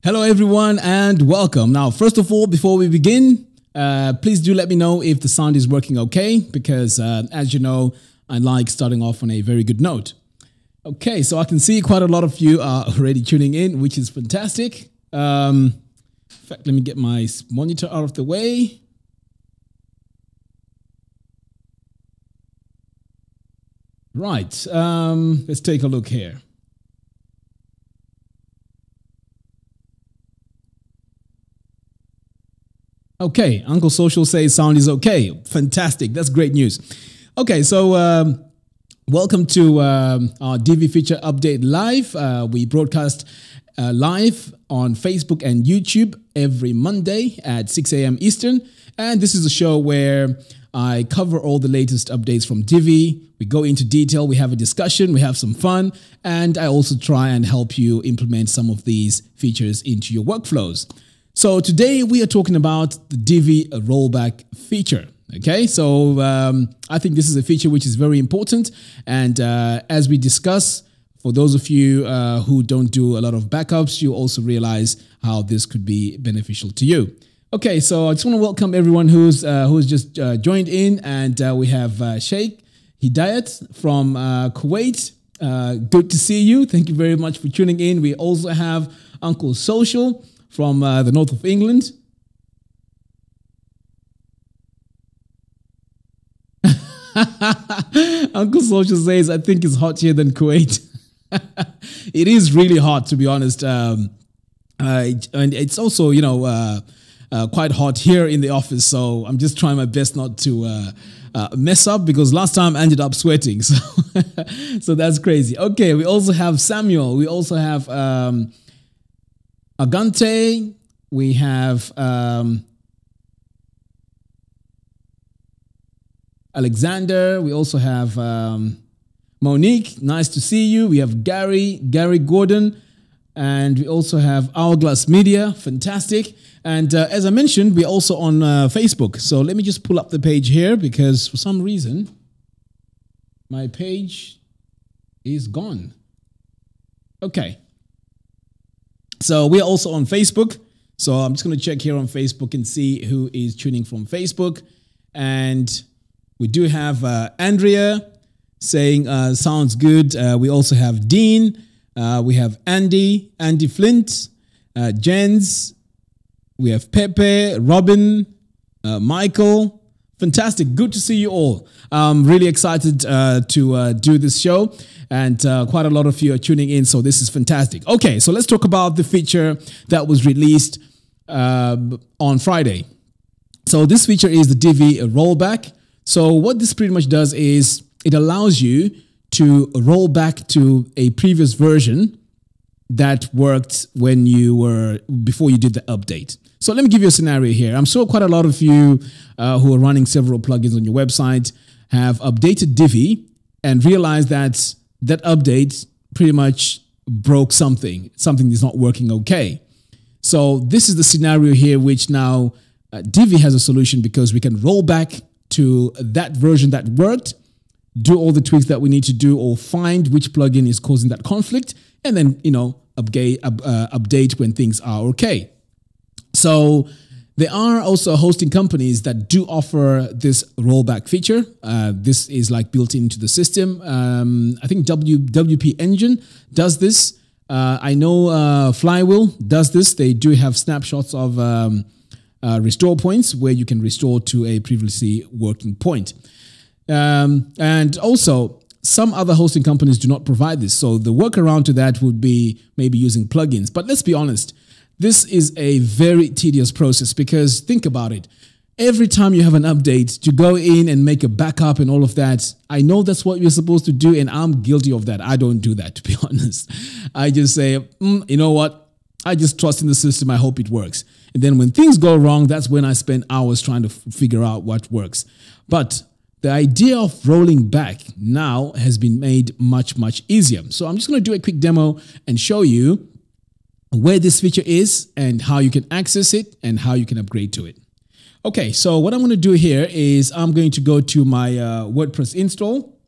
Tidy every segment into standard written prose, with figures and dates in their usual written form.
Hello everyone and welcome. Now, first of all, before we begin, please do let me know if the sound is working okay, because as you know, I like starting off on a very good note. Okay, so I can see quite a lot of you are already tuning in, which is fantastic. In fact, let me get my monitor out of the way. Right, let's take a look here. Okay, Uncle Social says sound is okay. Fantastic. That's great news. Okay, so welcome to our Divi Feature Update Live. We broadcast live on Facebook and YouTube every Monday at 6 a.m. Eastern. And this is a show where I cover all the latest updates from Divi. We go into detail, we have a discussion, we have some fun, and I also try and help you implement some of these features into your workflows. So today we are talking about the Divi Rollback feature. Okay, so I think this is a feature which is very important. And as we discuss, for those of you who don't do a lot of backups, you also realize how this could be beneficial to you. Okay, so I just want to welcome everyone who's just joined in, and we have Sheikh Hidayat from Kuwait. Good to see you. Thank you very much for tuning in. We also have Uncle Social from the north of England. Uncle Social says, I think it's hot here than Kuwait. It is really hot, to be honest. And it's also, you know, quite hot here in the office. So I'm just trying my best not to mess up, because last time I ended up sweating. So, so that's crazy. Okay, we also have Samuel. We also have Agante, we have Alexander, we also have Monique, nice to see you. We have Gary Gordon, and we also have Hourglass Media, fantastic. And as I mentioned, we're also on Facebook. So let me just pull up the page here, because for some reason, my page is gone. Okay. So we're also on Facebook. So I'm just going to check here on Facebook and see who is tuning from Facebook. And we do have Andrea saying sounds good. We also have Dean. We have Andy Flint, Jens. We have Pepe, Robin, Michael. Fantastic. Good to see you all. I'm really excited to do this show. And quite a lot of you are tuning in, so this is fantastic. Okay, so let's talk about the feature that was released on Friday. So this feature is the Divi Rollback. So what this pretty much does is it allows you to roll back to a previous version that worked when you were, before you did the update. So let me give you a scenario here. I'm sure quite a lot of you who are running several plugins on your website have updated Divi and realized that that update pretty much broke something. Something is not working okay. So this is the scenario here, which now Divi has a solution, because we can roll back to that version that worked, do all the tweaks that we need to do, or find which plugin is causing that conflict, and then, you know, update when things are okay. So there are also hosting companies that do offer this rollback feature. This is like built into the system. I think WP Engine does this. I know Flywheel does this. They do have snapshots of restore points where you can restore to a previously working point. And also, some other hosting companies do not provide this. So the workaround to that would be maybe using plugins. But let's be honest, this is a very tedious process, because think about it. Every time you have an update, to go in and make a backup and all of that, I know that's what you're supposed to do, and I'm guilty of that. I don't do that, to be honest. I just say, you know what? I just trust in the system. I hope it works. And then when things go wrong, that's when I spend hours trying to figure out what works. But the idea of rolling back now has been made much, much easier. So I'm just going to do a quick demo and show you where this feature is and how you can access it and how you can upgrade to it. Okay, so what I'm going to do here is I'm going to go to my WordPress install.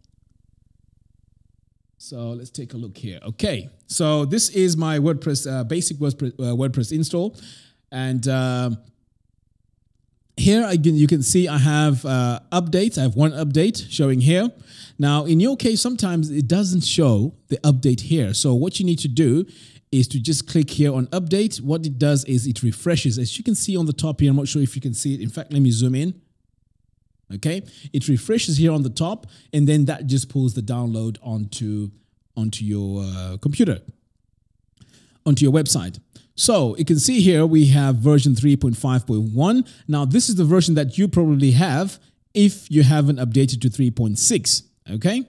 So let's take a look here. Okay, so this is my WordPress, basic WordPress install. And here you can see I have updates. I have one update showing here. Now, in your case, sometimes it doesn't show the update here. So what you need to do is to just click here on update. What it does is it refreshes. As you can see on the top here, I'm not sure if you can see it. In fact, let me zoom in. Okay, it refreshes here on the top, and then that just pulls the download onto your computer, onto your website. So you can see here we have version 3.5.1. Now, this is the version that you probably have if you haven't updated to 3.6. Okay,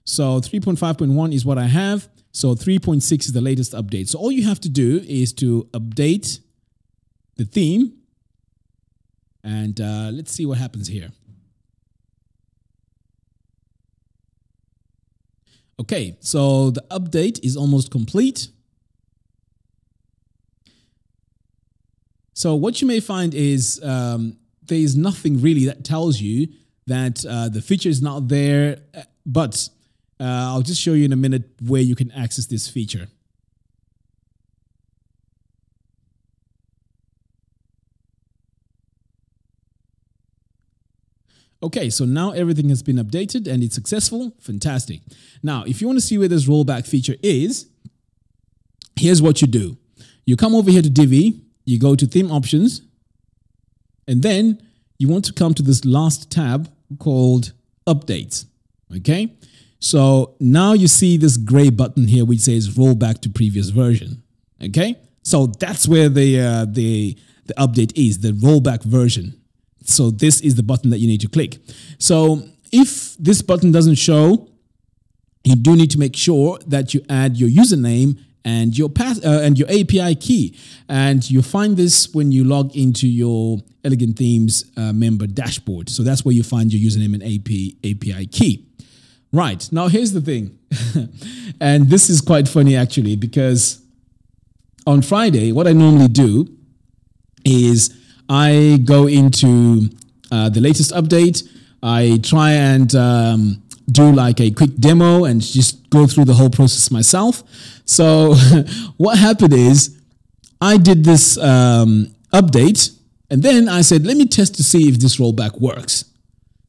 so 3.5.1 is what I have. So 3.6 is the latest update. So all you have to do is to update the theme, and let's see what happens here. Okay, so the update is almost complete. So what you may find is there is nothing really that tells you that the feature is not there, but I'll just show you in a minute where you can access this feature. Okay, so now everything has been updated and it's successful. Fantastic. Now, if you want to see where this rollback feature is, here's what you do. You come over here to Divi, you go to theme options, and then you want to come to this last tab called updates. Okay, so now you see this gray button here which says roll back to previous version. Okay, so that's where the update is, the rollback version. So this is the button that you need to click. So if this button doesn't show, you do need to make sure that you add your username and your API key. And you find this when you log into your Elegant Themes member dashboard. So that's where you find your username and API key. Right, now here's the thing. And this is quite funny actually, because on Friday, what I normally do is I go into the latest update. I try and do like a quick demo and just go through the whole process myself. So what happened is I did this update, and then I said, let me test to see if this rollback works.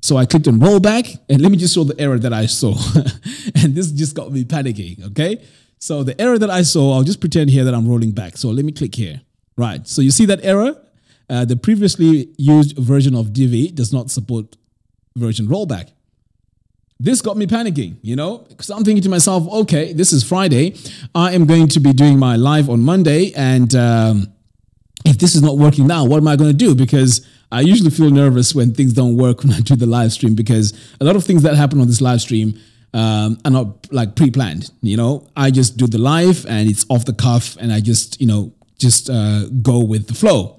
So I clicked on rollback, and let me just show the error that I saw. And this just got me panicking, okay? So the error that I saw, I'll just pretend here that I'm rolling back. So let me click here. Right, so you see that error? The previously used version of Divi does not support version rollback. This got me panicking, you know, because I'm thinking to myself, okay, this is Friday. I am going to be doing my live on Monday. And if this is not working now, what am I going to do? Because I usually feel nervous when things don't work when I do the live stream, because a lot of things that happen on this live stream are not like pre-planned. You know, I just do the live and it's off the cuff, and I just, you know, go with the flow.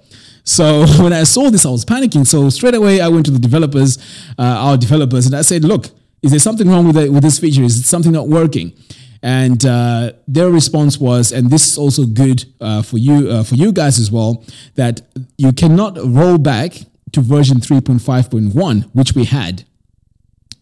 So when I saw this, I was panicking. So straight away, I went to the developers, our developers, and I said, look, is there something wrong with this feature? Is it something not working? And their response was, and this is also good for you guys as well, that you cannot roll back to version 3.5.1, which we had.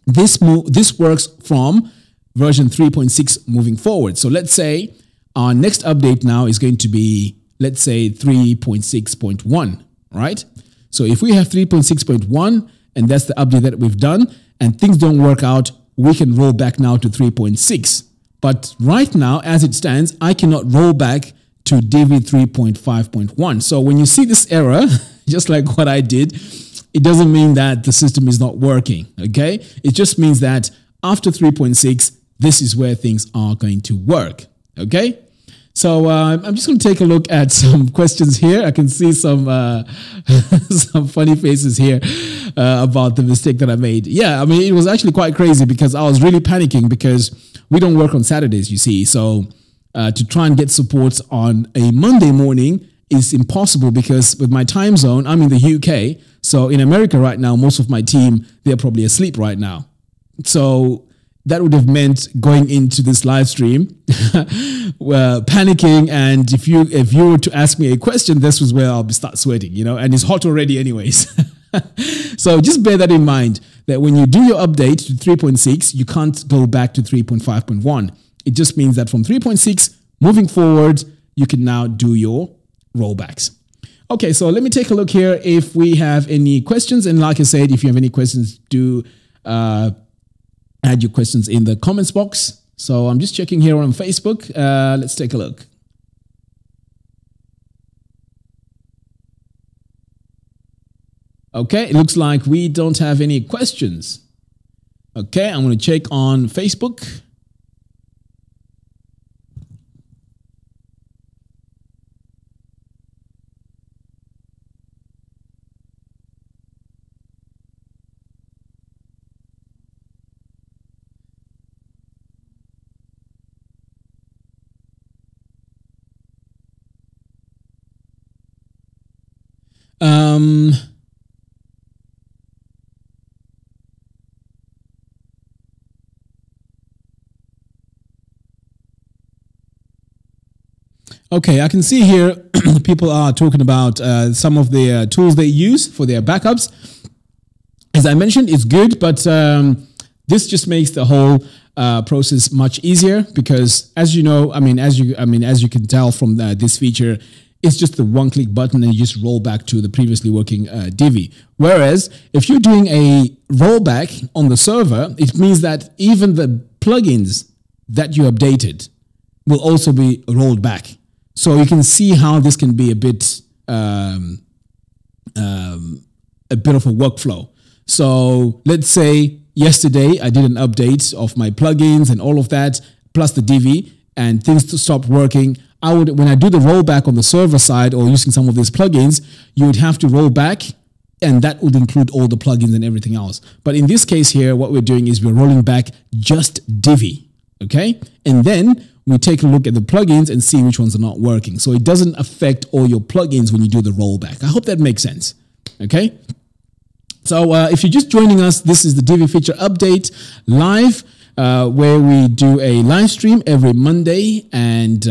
This works from version 3.6 moving forward. So let's say our next update now is going to be, let's say 3.6.1, right? So if we have 3.6.1 and that's the update that we've done and things don't work out, we can roll back now to 3.6. But right now, as it stands, I cannot roll back to Divi 3.5.1. So when you see this error, just like what I did, it doesn't mean that the system is not working, okay? It just means that after 3.6, this is where things are going to work, okay? So I'm just going to take a look at some questions here. I can see some some funny faces here about the mistake that I made. Yeah, I mean, it was actually quite crazy because I was really panicking because we don't work on Saturdays, you see. So to try and get support on a Monday morning is impossible because with my time zone, I'm in the UK. So in America right now, most of my team, they're probably asleep right now. So that would have meant going into this live stream, panicking. And if you were to ask me a question, this was where I'll start sweating, you know, and it's hot already anyways. So just bear that in mind, that when you do your update to 3.6, you can't go back to 3.5.1. It just means that from 3.6 moving forward, you can now do your rollbacks. Okay, so let me take a look here if we have any questions. And like I said, if you have any questions, do add your questions in the comments box. So I'm just checking here on Facebook. Let's take a look. Okay, it looks like we don't have any questions. Okay, I'm going to check on Facebook. Okay, I can see here people are talking about some of the tools they use for their backups. As I mentioned, it's good, but this just makes the whole process much easier because, as you know, as you can tell from this feature, it's just the one-click button and you just roll back to the previously working Divi. Whereas if you're doing a rollback on the server, it means that even the plugins that you updated will also be rolled back. So you can see how this can be a bit of a workflow. So let's say yesterday I did an update of my plugins and all of that, plus the Divi, and things stopped working. When I do the rollback on the server side or using some of these plugins, you would have to roll back, and that would include all the plugins and everything else. But in this case here, what we're doing is we're rolling back just Divi, okay? And then we take a look at the plugins and see which ones are not working. So it doesn't affect all your plugins when you do the rollback. I hope that makes sense, okay? So if you're just joining us, this is the Divi feature update live, where we do a live stream every Monday, and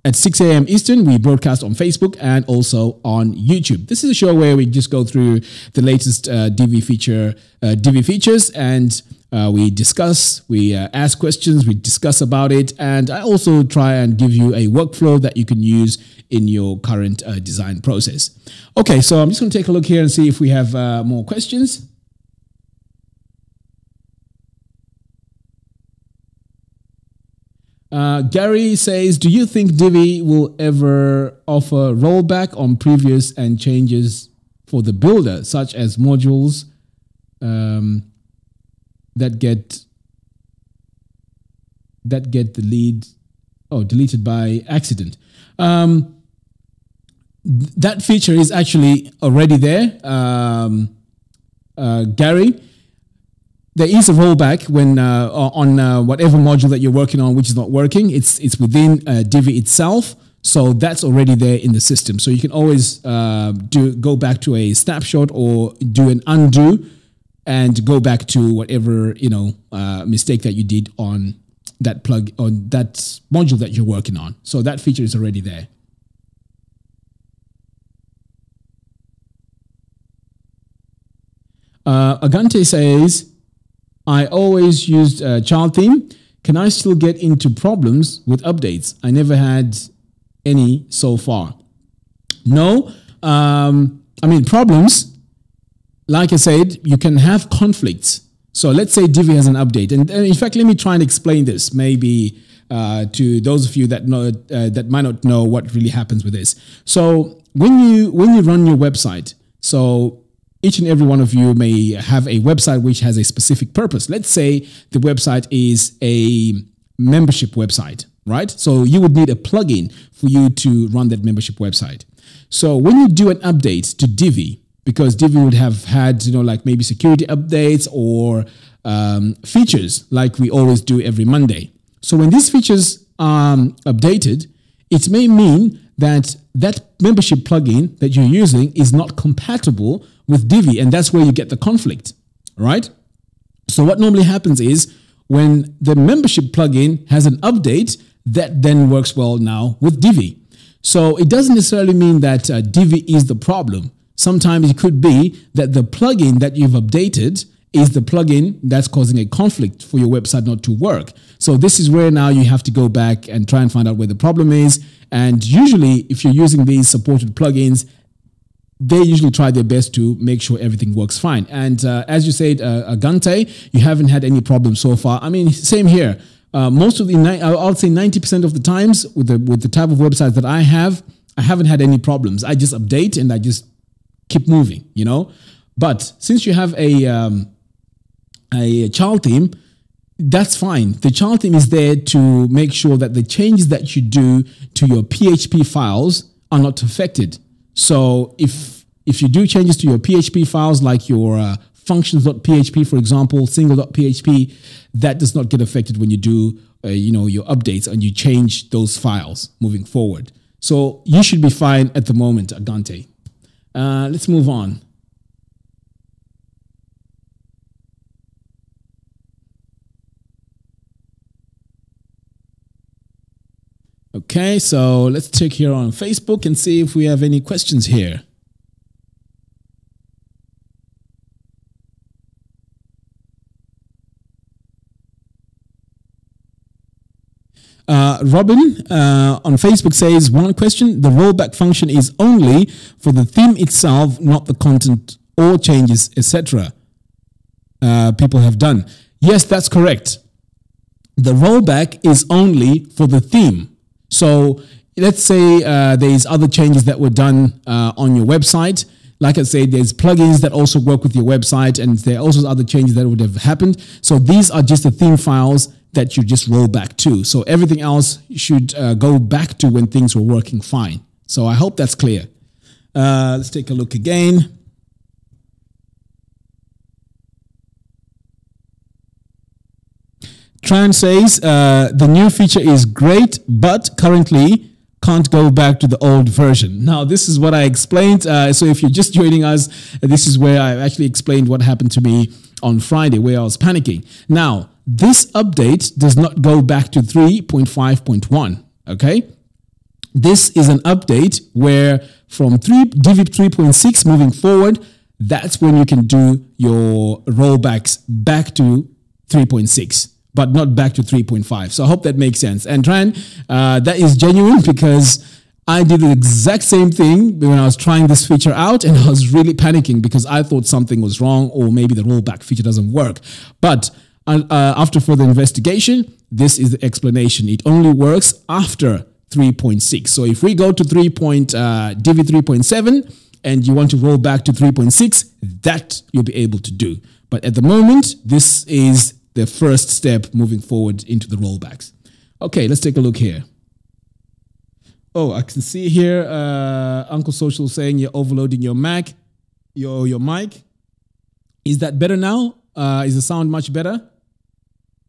at 6 a.m. Eastern, we broadcast on Facebook and also on YouTube. This is a show where we just go through the latest Divi features, and we discuss, we ask questions, we discuss about it, and I also try and give you a workflow that you can use in your current design process. Okay, so I'm just going to take a look here and see if we have more questions. Gary says, do you think Divi will ever offer rollback on previous and changes for the builder, such as modules that get deleted by accident? That feature is actually already there, Gary. There is a rollback when on whatever module that you're working on which is not working. It's within Divi itself, so that's already there in the system. So you can always go back to a snapshot or do an undo and go back to whatever mistake that you did on that module that you're working on. So that feature is already there. Agante says, I always used child theme. Can I still get into problems with updates? I never had any so far. No. Problems, like I said, you can have conflicts. So let's say Divi has an update. And in fact, let me try and explain this maybe to those of you that know that might not know what really happens with this. So when you run your website, so each and every one of you may have a website which has a specific purpose. Let's say the website is a membership website, right? So you would need a plugin for you to run that membership website. So when you do an update to Divi, because Divi would have had, like maybe security updates or features like we always do every Monday. So when these features are updated, it may mean that membership plugin that you're using is not compatible with Divi, and that's where you get the conflict, right? So what normally happens is when the membership plugin has an update, that then works well now with Divi. So it doesn't necessarily mean that Divi is the problem. Sometimes it could be that the plugin that you've updated is the plugin that's causing a conflict for your website not to work. So this is where now you have to go back and try and find out where the problem is. And usually if you're using these supported plugins, they usually try their best to make sure everything works fine. And as you said, Agante, you haven't had any problems so far. I mean, same here. Most of the, I'll say 90% of the times with the type of websites that I haven't had any problems. I just update and I just keep moving, you know. But since you have a child theme, that's fine. The child theme is there to make sure that the changes that you do to your PHP files are not affected. So if you do changes to your PHP files, like your functions.php, for example, single.php, that does not get affected when you do your updates and you change those files moving forward. So you should be fine at the moment, Agante. Let's move on. Okay, so let's check here on Facebook and see if we have any questions here. Robin on Facebook says, one question, the rollback function is only for the theme itself, not the content or changes, etc. People have done. Yes, that's correct. The rollback is only for the theme. So let's say there's other changes that were done on your website. Like I said, there's plugins that also work with your website, and there are also other changes that would have happened. So these are just the theme files that you just roll back to. So everything else should go back to when things were working fine. So I hope that's clear. Let's take a look again. Tran says, the new feature is great, but currently can't go back to the old version. Now, this is what I explained. So if you're just joining us, this is where I actually explained what happened to me on Friday, where I was panicking. Now, this update does not go back to 3.5.1, okay? This is an update where from Divi 3.6 moving forward, that's when you can do your rollbacks back to 3.6. But not back to 3.5. So I hope that makes sense. And Tran, that is genuine because I did the exact same thing when I was trying this feature out, and I was really panicking because I thought something was wrong, or maybe the rollback feature doesn't work. But after further investigation, this is the explanation. It only works after 3.6. So if we go to Divi 3.7 and you want to roll back to 3.6, that you'll be able to do. But at the moment, this is the first step moving forward into the rollbacks. Okay, let's take a look here. Oh, I can see here Uncle Social saying you're overloading your mic. Is that better now? Is the sound much better?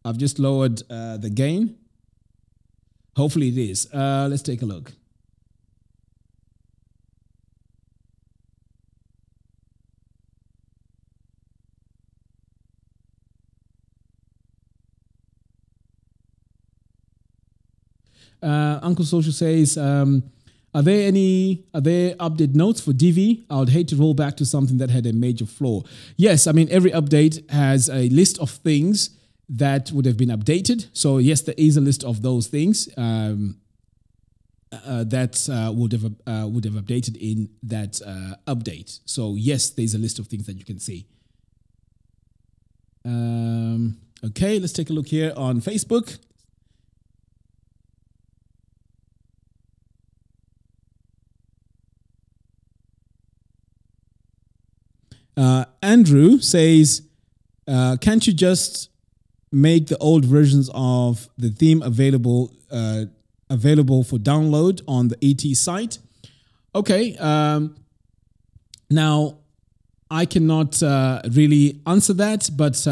I've just lowered the gain. Hopefully it is. Let's take a look. Uncle Social says, are there update notes for Divi? I would hate to roll back to something that had a major flaw. Yes, I mean, every update has a list of things that would have been updated. So yes, there is a list of those things that would have updated in that update. So yes, there's a list of things that you can see. Okay, let's take a look here on Facebook. Andrew says, can't you just make the old versions of the theme available for download on the ET site? Okay. Now, I cannot really answer that, but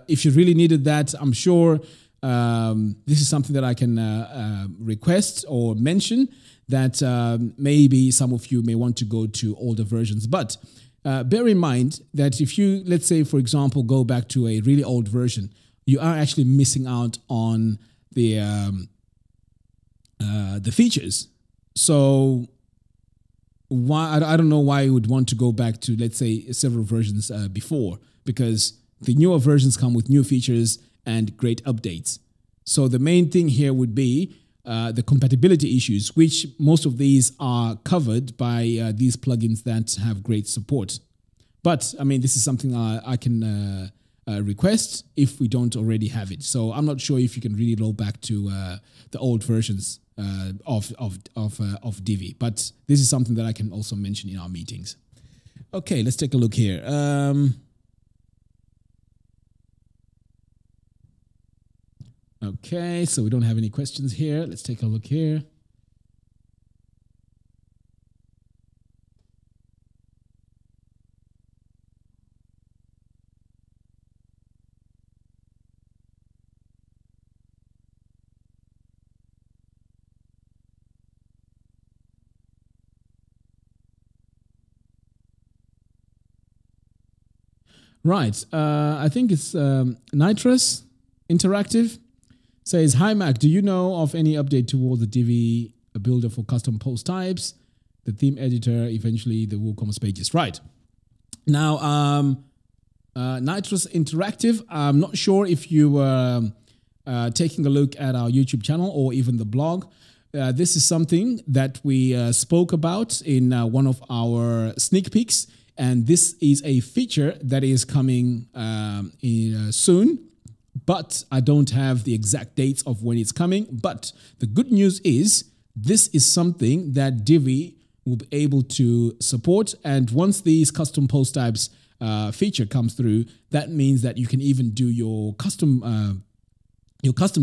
if you really needed that, I'm sure this is something that I can request or mention, that maybe some of you may want to go to older versions. But bear in mind that if you, let's say, for example, go back to a really old version, you are actually missing out on the features. So why, I don't know why you would want to go back to, let's say, several versions before, because the newer versions come with new features and great updates. So the main thing here would be the compatibility issues, which most of these are covered by these plugins that have great support. But I mean, this is something I can request if we don't already have it. So I'm not sure if you can really roll back to the old versions of Divi, but this is something that I can also mention in our meetings. Okay, let's take a look here. Okay, so we don't have any questions here. Let's take a look here. Right, I think it's Nitrous Interactive. Says, hi Mac, do you know of any update toward the Divi builder for custom post types, the theme editor, eventually the WooCommerce pages? Right. Now, Nitrous Interactive, I'm not sure if you were taking a look at our YouTube channel or even the blog. This is something that we spoke about in one of our sneak peeks, and this is a feature that is coming soon. But I don't have the exact dates of when it's coming. But the good news is this is something that Divi will be able to support. And once these custom post types feature comes through, that means that you can even do your custom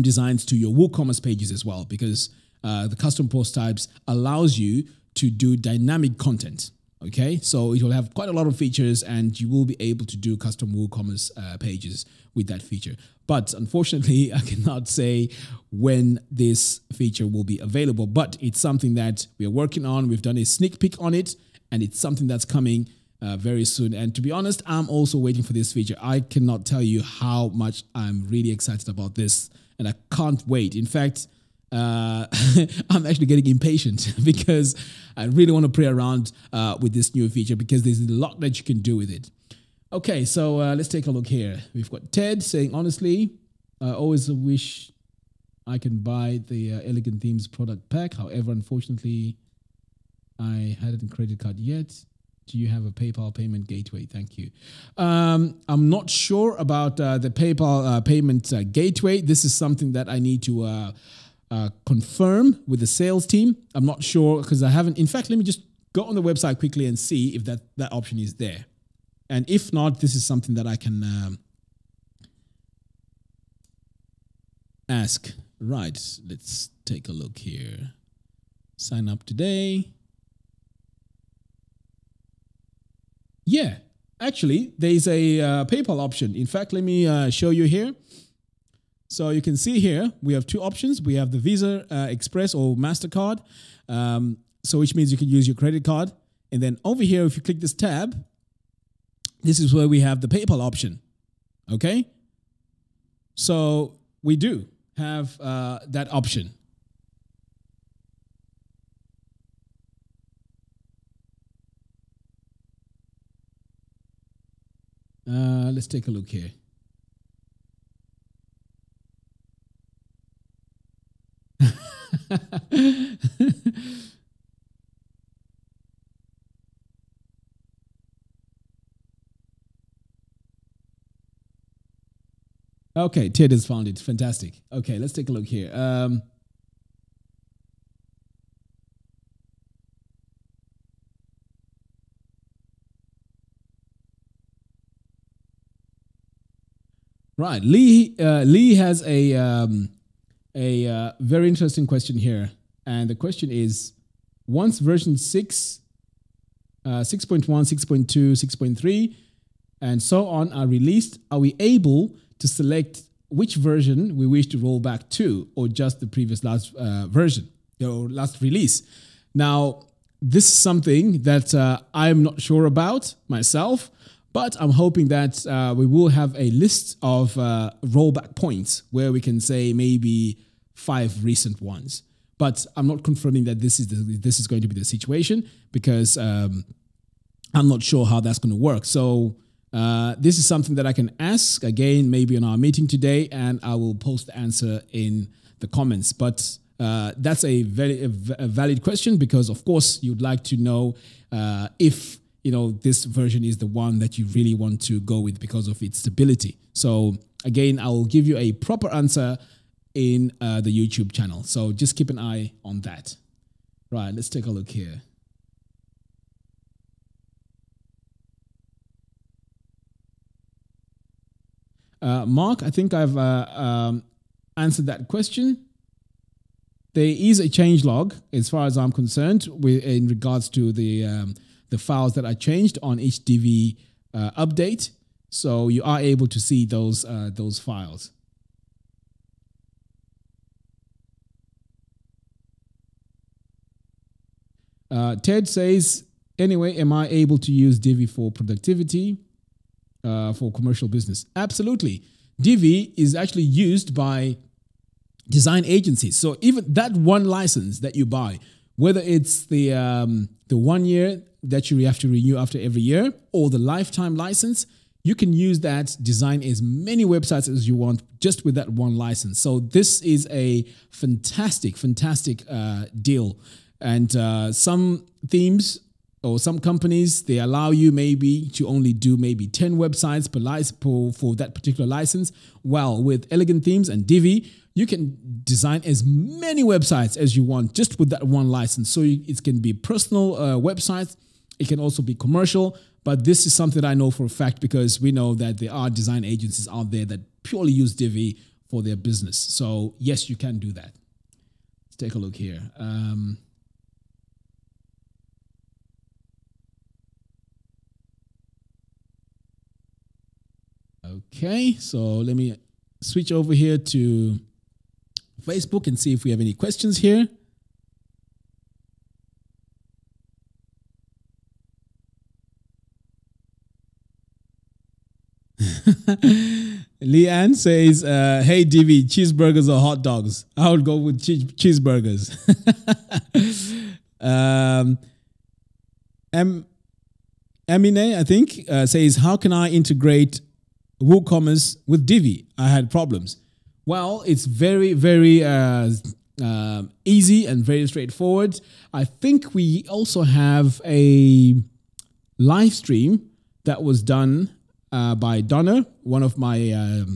designs to your WooCommerce pages as well, because the custom post types allows you to do dynamic content. Okay, so it will have quite a lot of features and you will be able to do custom WooCommerce pages with that feature. But unfortunately, I cannot say when this feature will be available, but it's something that we are working on. We've done a sneak peek on it and it's something that's coming very soon. And to be honest, I'm also waiting for this feature. I cannot tell you how much I'm really excited about this and I can't wait. In fact, I'm actually getting impatient because I really want to play around with this new feature because there's a lot that you can do with it. Okay, so let's take a look here. We've got Ted saying, honestly, I always wish I can buy the Elegant Themes product pack. However, unfortunately, I hadn't credit card yet. Do you have a PayPal payment gateway? Thank you. I'm not sure about the PayPal payment gateway. This is something that I need to confirm with the sales team. I'm not sure because I haven't. In fact, let me just go on the website quickly and see if that option is there. And if not, this is something that I can ask. Right, let's take a look here. Sign up today. Yeah, actually, there's a PayPal option. In fact, let me show you here. So you can see here, we have two options. We have the Visa, Express or MasterCard. So which means you can use your credit card. And then over here, if you click this tab, this is where we have the PayPal option. Okay. So we do have that option. Let's take a look here. Okay, Ted has found it. Fantastic. Okay, let's take a look here. Right, Lee has a very interesting question here, and the question is: once version 6, 6.1, 6.2, 6.3, and so on are released, are we able to select which version we wish to roll back to, or just the previous last version or last release? Now, this is something that I'm not sure about myself, but I'm hoping that we will have a list of rollback points where we can say maybe 5 recent ones. But I'm not confirming that this is going to be the situation because I'm not sure how that's going to work. So This is something that I can ask again, maybe in our meeting today, and I will post the answer in the comments. But that's a very valid question, because of course you'd like to know if this version is the one that you really want to go with because of its stability. So again, I will give you a proper answer in the YouTube channel. So just keep an eye on that. Right, let's take a look here. Mark, I think I've answered that question. There is a changelog, as far as I'm concerned, in regards to the files that are changed on each Divi update. So you are able to see those files. Ted says, anyway, am I able to use Divi for productivity? For commercial business? Absolutely. Divi is actually used by design agencies. So even that one license that you buy, whether it's the 1 year that you have to renew after every year, or the lifetime license, you can use that, design as many websites as you want just with that one license. So this is a fantastic deal. And some themes or some companies, they allow you maybe to only do maybe 10 websites for that particular license. While with Elegant Themes and Divi, you can design as many websites as you want just with that one license. So it can be personal websites. It can also be commercial. But this is something that I know for a fact, because we know that there are design agencies out there that purely use Divi for their business. So yes, you can do that. Let's take a look here. Okay, so let me switch over here to Facebook and see if we have any questions here. Leanne says, hey Divi, cheeseburgers or hot dogs? I would go with cheeseburgers. Amine, I think, says, how can I integrate WooCommerce with Divi? I had problems. Well, it's very easy and very straightforward. I think we also have a live stream that was done by Donna, one of my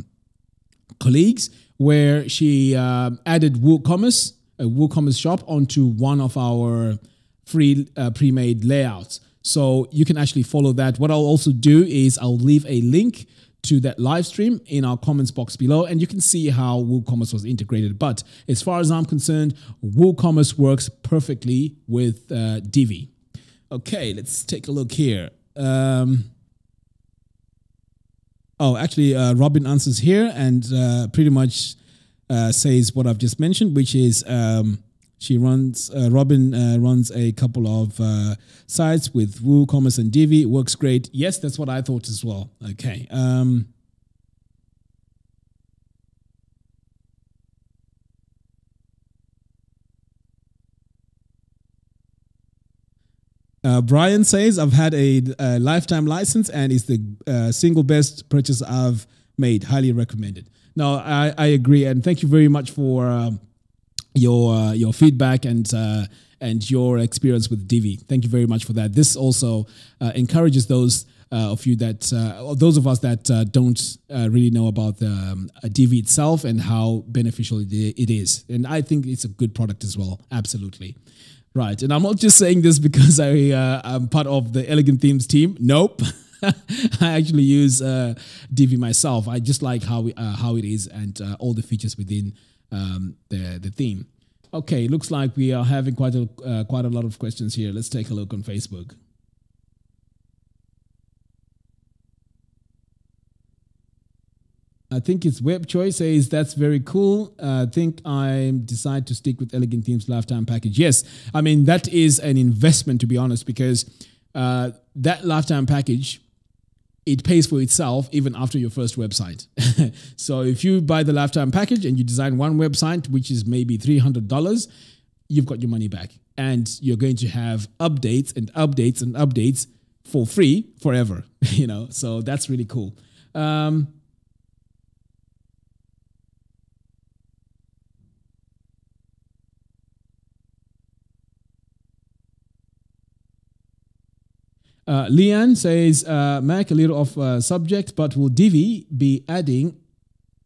colleagues, where she added WooCommerce, a WooCommerce shop, onto one of our free pre-made layouts. So you can actually follow that. What I'll also do is I'll leave a link to that live stream in our comments box below, and you can see how WooCommerce was integrated. But as far as I'm concerned, WooCommerce works perfectly with Divi. Okay, let's take a look here. Oh, actually, Robin answers here and pretty much says what I've just mentioned, which is Robin runs a couple of sites with WooCommerce and Divi. It works great. Yes, that's what I thought as well. Okay. Brian says, I've had a lifetime license and it's the single best purchase I've made. Highly recommended. No, I agree. And thank you very much for your feedback and your experience with Divi. Thank you very much for that. This also encourages those of you that those of us that don't really know about the Divi itself and how beneficial it is. And I think it's a good product as well. Absolutely. Right. And I'm not just saying this because I'm part of the Elegant Themes team. Nope. I actually use Divi myself. I just like how it is and all the features within the theme. Okay, looks like we are having quite a lot of questions here. Let's take a look on Facebook. I think it's Web Choice says, that's very cool. I think I decide to stick with Elegant Themes lifetime package. Yes, I mean, that is an investment, to be honest, because that lifetime package, it pays for itself even after your first website. So if you buy the lifetime package and you design one website, which is maybe $300, you've got your money back. And you're going to have updates and updates and updates for free forever, so that's really cool. Leanne says, Mac, a little off subject, but will Divi be adding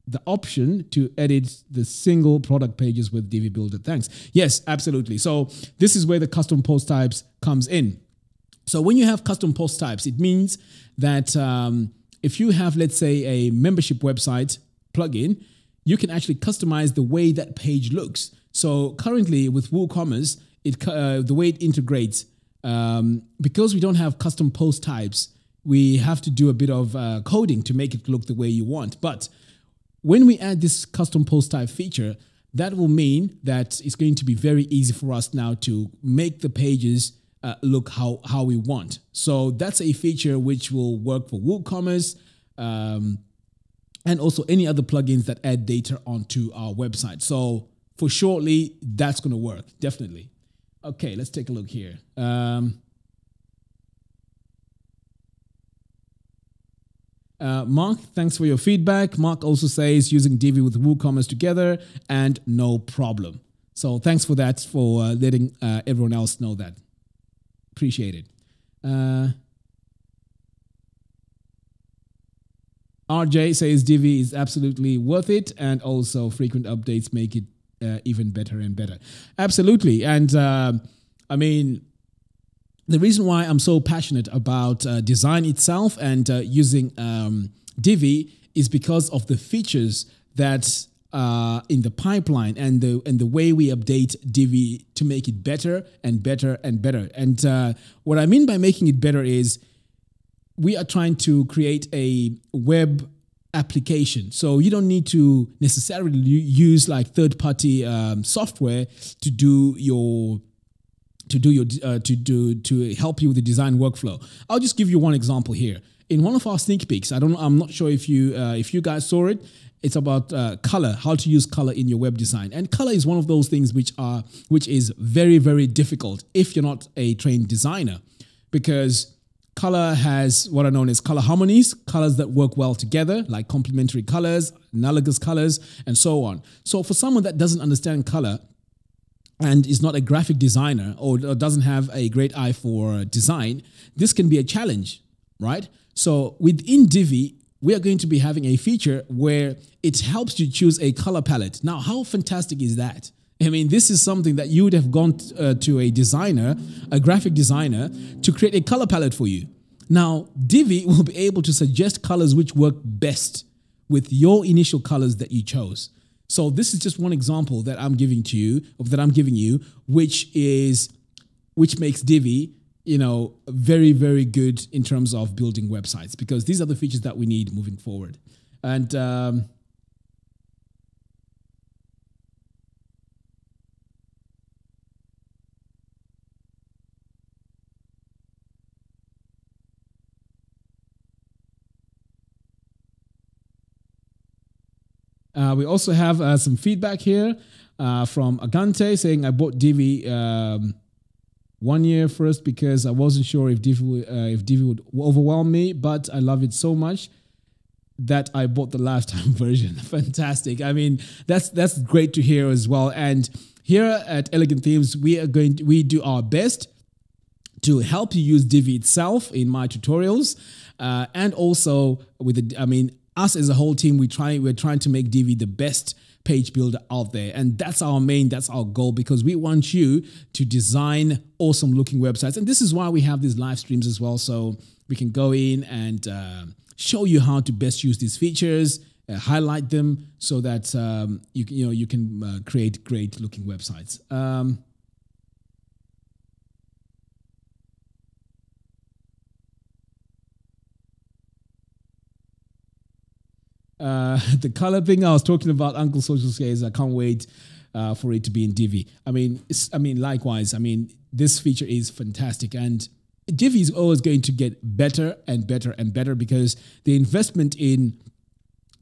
the option to edit the single product pages with Divi Builder? Thanks. Yes, absolutely. So this is where the custom post types comes in. So when you have custom post types, it means that if you have, let's say, a membership website plugin, you can actually customize the way that page looks. So currently with WooCommerce, the way it integrates, because we don't have custom post types, we have to do a bit of coding to make it look the way you want. But when we add this custom post type feature, that will mean that it's going to be very easy for us now to make the pages look how we want. So that's a feature which will work for WooCommerce and also any other plugins that add data onto our website. So for shortly, that's going to work, definitely. Okay, let's take a look here. Mark, thanks for your feedback. Mark also says using Divi with WooCommerce together and no problem. So thanks for that, for letting everyone else know that. Appreciate it. RJ says Divi is absolutely worth it, and also frequent updates make it even better and better. Absolutely. And I mean, the reason why I'm so passionate about design itself and using Divi is because of the features that are in the pipeline and the way we update Divi to make it better and better and better. And what I mean by making it better is we are trying to create a web application. So you don't need to necessarily use like third-party software to do your to help you with the design workflow. I'll just give you one example here. In one of our sneak peeks, I'm not sure if you guys saw it. It's about color, how to use color in your web design. And color is one of those things which is very, very difficult if you're not a trained designer, because color has what are known as color harmonies, colors that work well together, like complementary colors, analogous colors, and so on. So for someone that doesn't understand color and is not a graphic designer or doesn't have a great eye for design, this can be a challenge, right? So within Divi, we are going to be having a feature where it helps you choose a color palette. Now, how fantastic is that? I mean, this is something that you would have gone to a designer, a graphic designer, to create a color palette for you. Now, Divi will be able to suggest colors which work best with your initial colors that you chose. So this is just one example that I'm giving to you, which makes Divi, very, very good in terms of building websites, because these are the features that we need moving forward. And we also have some feedback here from Agante saying, I bought Divi 1 year first because I wasn't sure if Divi would overwhelm me, but I love it so much that I bought the lifetime version. Fantastic. I mean, that's great to hear as well. And here at Elegant Themes, we do our best to help you use Divi itself in my tutorials, and also with us as a whole team, we're trying to make Divi the best page builder out there. And that's our goal, because we want you to design awesome looking websites. And this is why we have these live streams as well. So we can go in and show you how to best use these features, highlight them so that you can create great looking websites. The color thing I was talking about, Uncle Social says, I can't wait for it to be in Divi. Likewise, this feature is fantastic, and Divi is always going to get better and better and better, because the investment in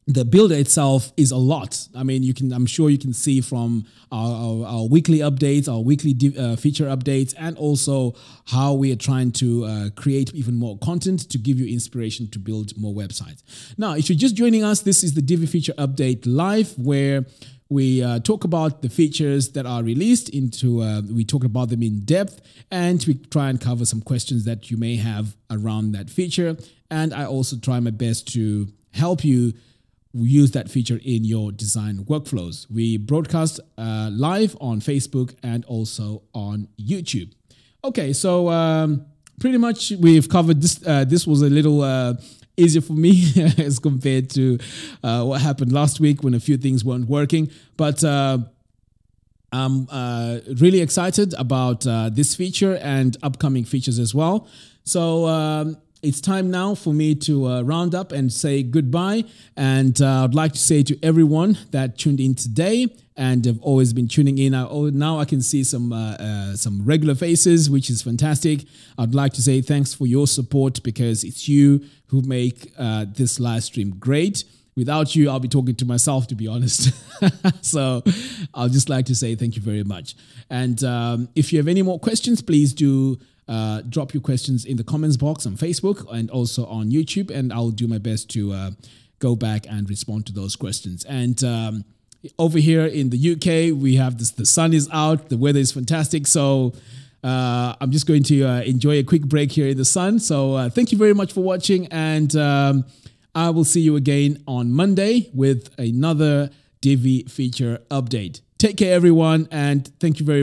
the builder itself is a lot. I mean, I'm sure you can see from our weekly updates, our weekly feature updates, and also how we are trying to create even more content to give you inspiration to build more websites. Now, if you're just joining us, this is the Divi Feature Update Live, where we talk about the features that are released we talk about them in depth, and we try and cover some questions that you may have around that feature. And I also try my best to help you use that feature in your design workflows. We broadcast live on Facebook and also on YouTube. Okay, so pretty much we've covered this. This was a little easier for me as compared to what happened last week when a few things weren't working. But I'm really excited about this feature and upcoming features as well. So it's time now for me to round up and say goodbye. And I'd like to say to everyone that tuned in today and have always been tuning in. Now I can see some regular faces, which is fantastic. I'd like to say thanks for your support, because it's you who make this live stream great. Without you, I'll be talking to myself, to be honest. So I'll just like to say thank you very much. And if you have any more questions, please do drop your questions in the comments box on Facebook and also on YouTube, and I'll do my best to go back and respond to those questions. And over here in the UK, we have this, the sun is out, the weather is fantastic. So I'm just going to enjoy a quick break here in the sun. So thank you very much for watching, and I will see you again on Monday with another Divi feature update. Take care, everyone, and thank you very much.